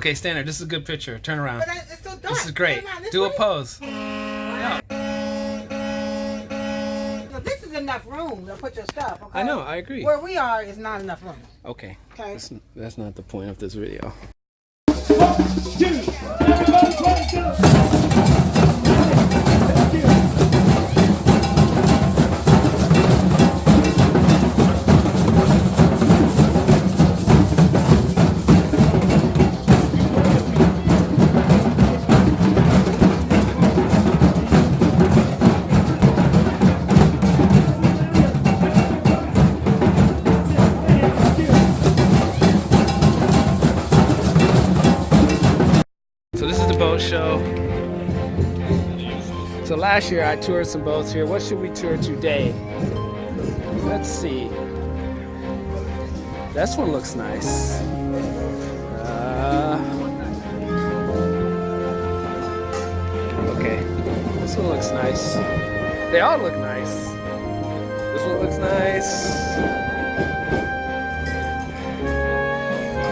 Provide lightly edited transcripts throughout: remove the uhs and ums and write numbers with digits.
Okay, stand there. This is a good picture. Turn around. But it's so dark. This is great. Do a pose. Yeah. So this is enough room to put your stuff. Okay? I know. I agree. Where we are is not enough room. Okay. Okay. That's not the point of this video. So this is the boat show. So last year I toured some boats here. What should we tour today? Let's see. This one looks nice. Okay, this one looks nice. They all look nice. This one looks nice.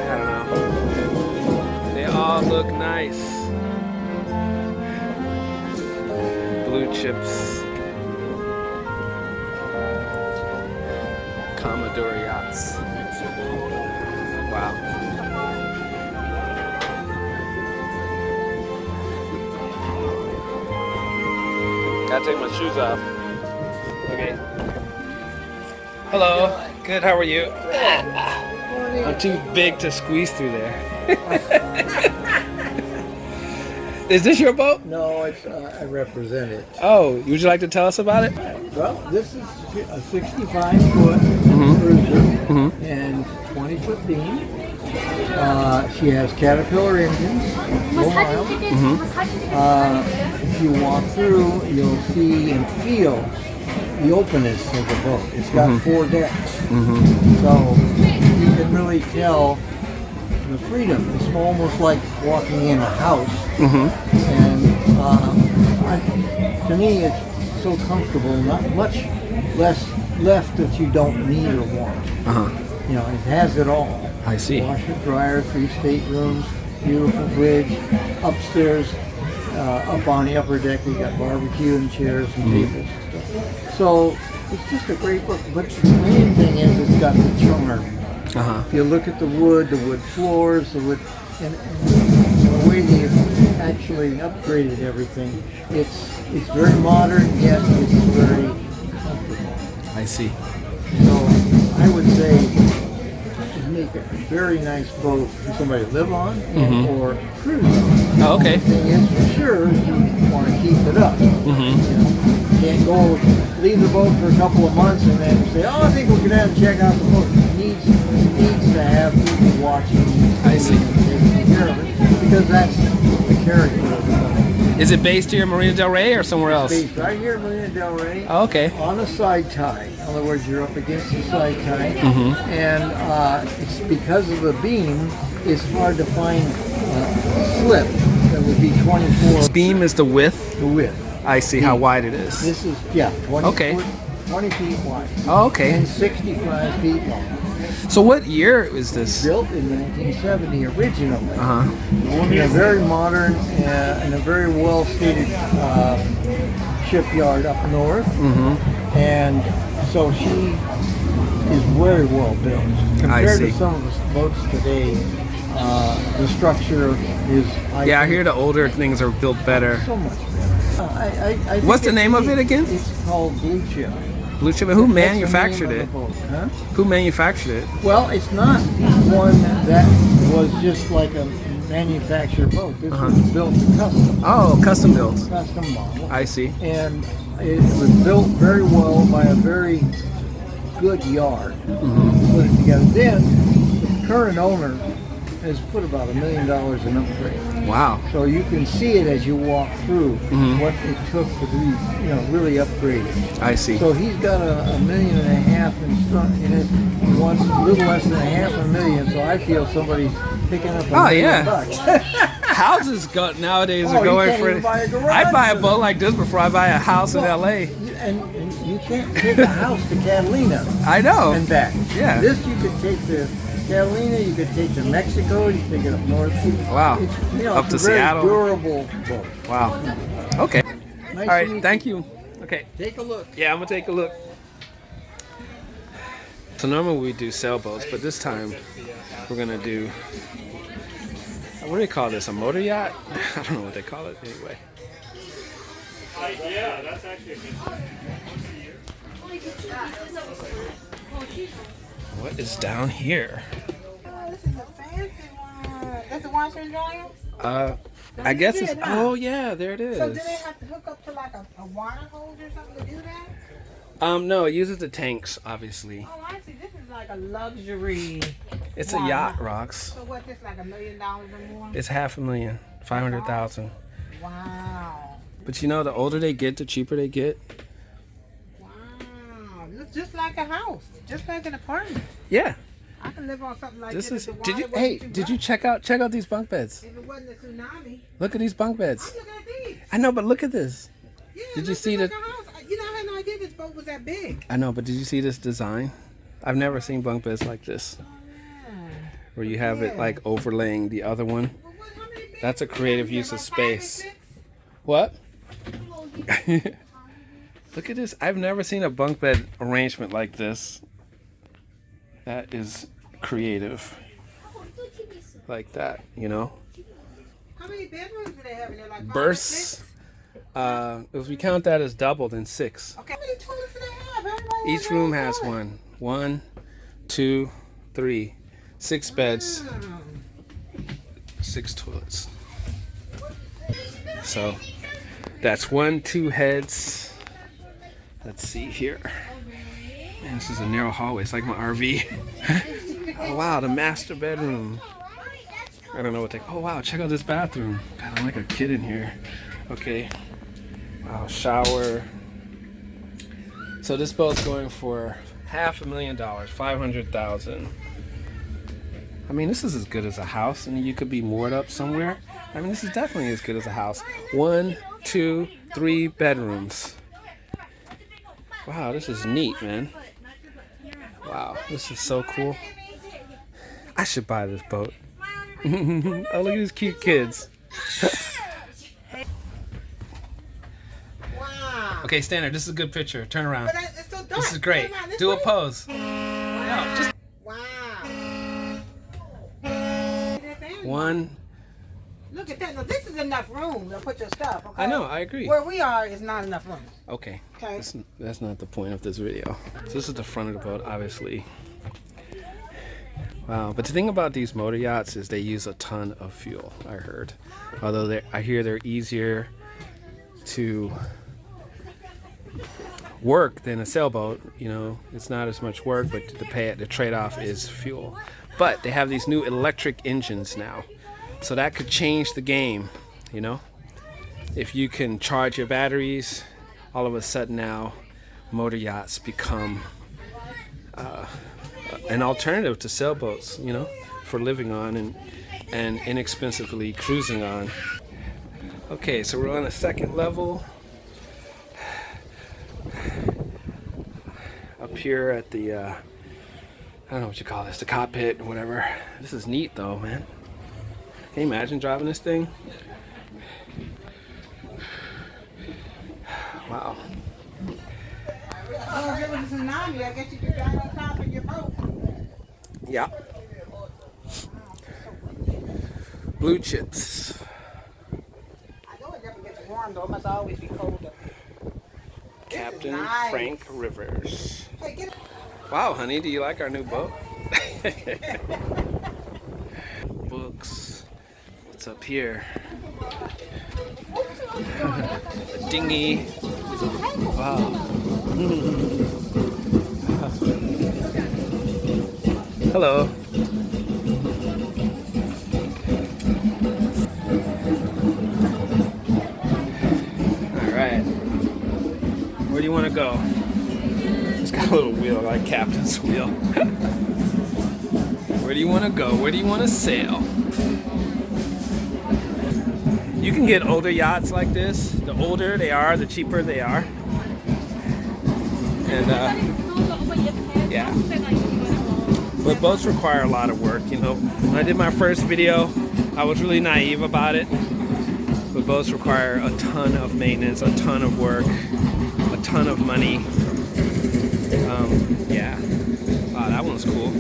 I don't know. They all look nice. Blue chips. Commodore yachts. Wow. Gotta take my shoes off. Okay. Hello. Good, how are you? I'm too big to squeeze through there. Is this your boat? No, it's I represent it. Oh, would you like to tell us about it? Well, this is a 65-foot cruiser and 20-foot beam. She has Caterpillar engines, low miles. If you walk through, you'll see and feel the openness of the boat. It's got 4 decks, so you can really tell the freedom. It's almost like walking in a house, and to me, it's so comfortable. Not much less left that you don't need or want. You know, it has it all. I see. Washer, dryer, 3 staterooms, beautiful bridge. Upstairs, up on the upper deck, we got barbecue and chairs and tables and stuff. So it's just a great book. But the main thing is it's got the charm. If you look at the wood floors, the wood, and the way they've actually upgraded everything, it's very modern, yet it's very comfortable. I see. So I would say to make a very nice boat for somebody to live on or cruise on. Oh, okay. The thing is, for sure, you want to keep it up. You know, you can't go leave the boat for a couple of months and then say, oh, I think we're going to have to check out the boat. It needs to have people watching. I see. Taking care of it, because that's the character of the boat. Is it based here in Marina Del Rey or somewhere else? Based right here in Marina Del Rey. Oh, okay. On a side tie. In other words, you're up against the side tie. And it's because of the beam, it's hard to find slip that would be 24. Beam is the width? The width. I see how wide it is. This is, 20 Okay. foot, 20 feet wide. Oh, okay. And 65 feet long. So what year is this? Built in 1970 originally. In a very modern and a very well stated shipyard up north. And so she is very well built. Compared to some of the boats today, the structure is... I hear the older things are built better. So much better. I What's the name of it again? It's called Blue Chip. Blue chip. Who manufactured it? Huh? Who manufactured it? Well, it's not one that was just like a manufactured boat. This was built custom. Oh, custom built. Custom model. I see. And it was built very well by a very good yard. Put it together. Then the current owner has put about $1 million in upgrade. Wow. So you can see it as you walk through what it took to be, really upgraded. I see. So he's got $1.5 million in it. He wants a little less than $500,000. So I feel somebody's picking up $1 million bucks. Houses nowadays are going for it. I buy a boat like this before I buy a house in LA. And you can't take a house to Catalina. I know. And back. Yeah. This you could take to Catalina, you could take to Mexico, you can take it up north. Wow. It's, Up it's to a very Seattle. durable boat. Wow. Okay. Nice All to right. meet Thank you. Okay. Take a look. Yeah, I'm gonna take a look. So normally we do sailboats, but this time we're gonna do, what do they call this? A motor yacht? I don't know what they call it anyway. Yeah, that's actually a good thing. What is down here? Oh, this is a fancy one. That's a washer and dryer? I guess it's, good, huh? oh yeah, there it is. So do they have to hook up to like a water hose or something to do that? No, it uses the tanks, obviously. Oh, I see. This is like a luxury. It's a Wow. yacht, Rocks. So what, this like $1 million or more? It's $500,000, 500,000. Wow. But you know, the older they get, the cheaper they get. Wow. Looks just like a house. Just like an apartment. Yeah. I can live on something like This this. is. if the Did you? water Hey, wasn't too did you rough. check out these bunk beds? If it wasn't a tsunami. Look at these bunk beds. I'm looking at these. I know, but look at this. Yeah, Did it you looks see just the- like a house. You know, I had no idea this boat was that big. I know, but did you see this design? I've never seen bunk beds like this, where you have it like overlaying the other one. Well, how many beds? That's a creative use of About 5 or space. 6? What? Look at this. I've never seen a bunk bed arrangement like this. That is creative. Like that, you know? How many bedrooms do they have in there? Like 5 or Berths. 6? If we count that as double, then 6. Okay. How many toilets do they have? Everybody Each has their room own has toilet. one. 1, 2, 3, 6 beds, Hmm. 6 toilets. So that's 1, 2 heads. Let's see here. Man, this is a narrow hallway. It's like my RV. Oh wow, the master bedroom. I don't know what they. Oh wow, check out this bathroom. God, I'm like a kid in here. Okay. Wow, shower. So this boat's going for $500,000, 500,000. I mean, this is as good as a house, and you could be moored up somewhere. I mean, this is definitely as good as a house. 1, 2, 3 bedrooms. Wow, this is neat, man. Wow, this is so cool. I should buy this boat. Oh, look at these cute kids. Wow. Okay, stand there. This is a good picture. Turn around. But it's so dark. This is great. Turn around this Do a way. pose. Wow. just- Wow. 1. Look at that. Now, this is enough room to put your stuff. Okay? I know, I agree. Where we are is not enough room. Okay. Okay. That's not the point of this video. So this is the front of the boat, obviously. Wow, but the thing about these motor yachts is they use a ton of fuel, I heard. Although I hear they're easier to work than a sailboat. You know, it's not as much work, but the trade-off is fuel. But they have these new electric engines now. So that could change the game, you know? If you can charge your batteries, all of a sudden now motor yachts become an alternative to sailboats, you know, for living on and inexpensively cruising on. Okay, so we're on the second level. Up here at the, I don't know what you call this, the cockpit or whatever. This is neat though, man. Can you imagine driving this thing? Wow. Oh, if it was a tsunami, I guess you could drive on top of your boat. Yeah. Blue chips. I know it never gets warm though. It must always be colder. Captain nice. Frank Rivers. Hey, get it. Wow, honey, do you like our new boat? Books. What's up here? A dinghy. Wow. Hello. All right. Where do you want to go? It's got a little wheel, like captain's wheel. Where do you want to go? Where do you want to sail? You can get older yachts like this. The older they are, the cheaper they are. And yeah. But boats require a lot of work, you know. When I did my first video, I was really naive about it. But boats require a ton of maintenance, a ton of work, a ton of money. Yeah. Wow, that one's cool.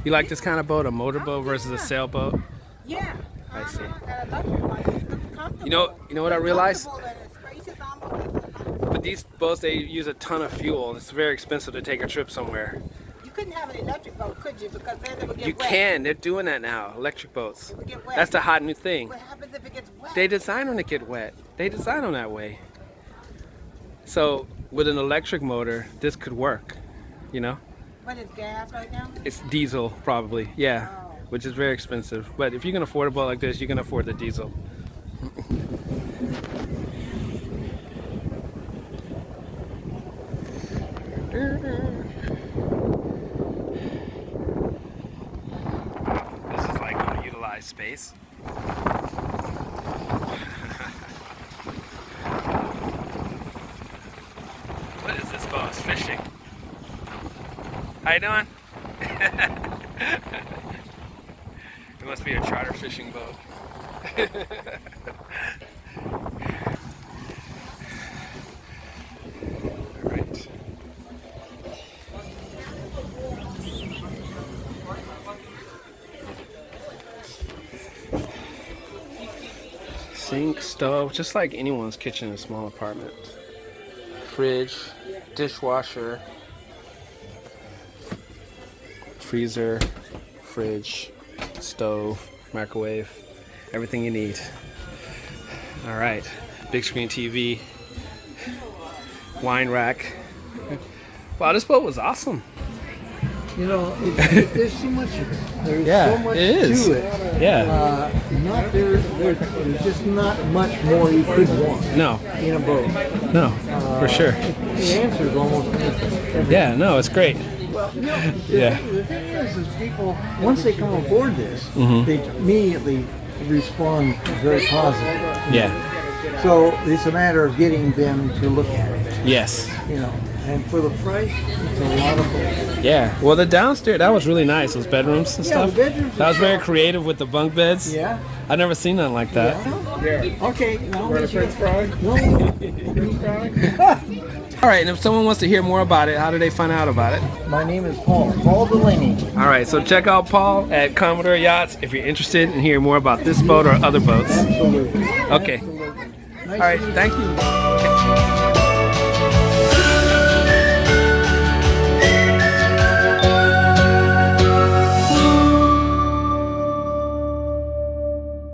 You like this kind of boat, a motorboat versus a sailboat? Yeah. I see. And I love it. Like, it's comfortable. You know what I realized? Comfortable and it's spacious, almost. But these boats, they use a ton of fuel. It's very expensive to take a trip somewhere. You couldn't have an electric boat, could you? Because then it would get You wet. can. They're doing that now. Electric boats. It would get wet. That's the hot new thing. What happens if it gets wet? They design them to get wet. They design them that way. So with an electric motor, this could work. You know? But it's gas right now? It's diesel, probably. Yeah. Oh. Which is very expensive. But if you can afford a boat like this, you can afford the diesel. This is like underutilized space. What is this boat? It's fishing. How you doing? It must be a charter fishing boat. All right. Sink, stove, just like anyone's kitchen in a small apartment. Fridge, dishwasher, freezer, fridge, stove, microwave, everything you need. All right, big screen TV, wine rack. Wow, this boat was awesome. You know, there's so much. There's Yeah, so much it is. to it. Yeah. There's just not much more you could want No, in a boat. no, for sure. The answer is almost everything. Yeah, no, it's great. Well, you know, Yeah. the thing is people, once they come aboard this, Mhm. they immediately respond very positive. Yeah. So it's a matter of getting them to look at it, Yes. you know. And for the price, it's a lot of fun. Yeah. Well, the downstairs, that was really nice. Those bedrooms and Yeah, stuff. the bedrooms That was are very so- creative with the bunk beds. Yeah. I've never seen nothing like that. Yeah. Okay. No, Want a French fry? No. All right, and if someone wants to hear more about it, how do they find out about it? My name is Paul Delaney. All right, so check out Paul at Commodore Yachts if you're interested in hearing more about this boat or other boats. Absolutely. Okay. Absolutely. Nice All right, to meet thank you.